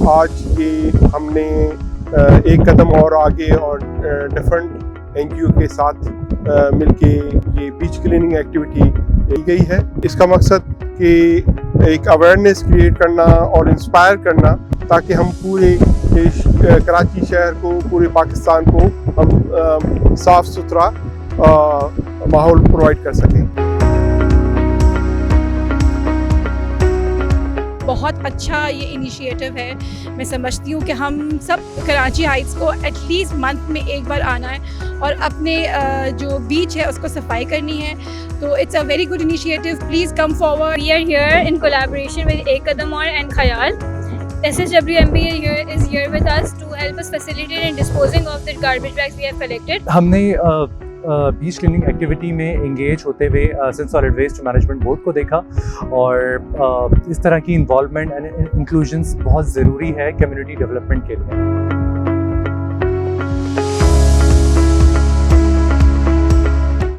आज ये हमने एक कदम और आगे और डिफरेंट एनजीओ के साथ मिलके ये बीच क्लीनिंग एक्टिविटी की गई है। इसका मकसद कि एक अवेयरनेस क्रिएट करना और इंस्पायर करना, ताकि हम पूरे कराची शहर को, पूरे पाकिस्तान को हम साफ़ सुथरा माहौल प्रोवाइड कर सकें। बहुत अच्छा ये इनिशिएटिव है। मैं समझती हूँ कि हम सब कराची हाइट्स को एटलीस्ट मंथ में एक बार आना है और अपने जो बीच है उसको सफाई करनी है। तो it's a very good initiative, please come forward. We are here in collaboration with Ek Kadam Aur and Khayal. SSWMBA is here with us to help us facilitate in disposing of the garbage bags we have collected. हमने beach cleaning activity में engage होते हुए Sindh solid waste management board को देखा, और इस तरह की इन्वॉल्वमेंट एंड इंक्लूजन्स बहुत ज़रूरी है कम्युनिटी डेवलपमेंट के लिए।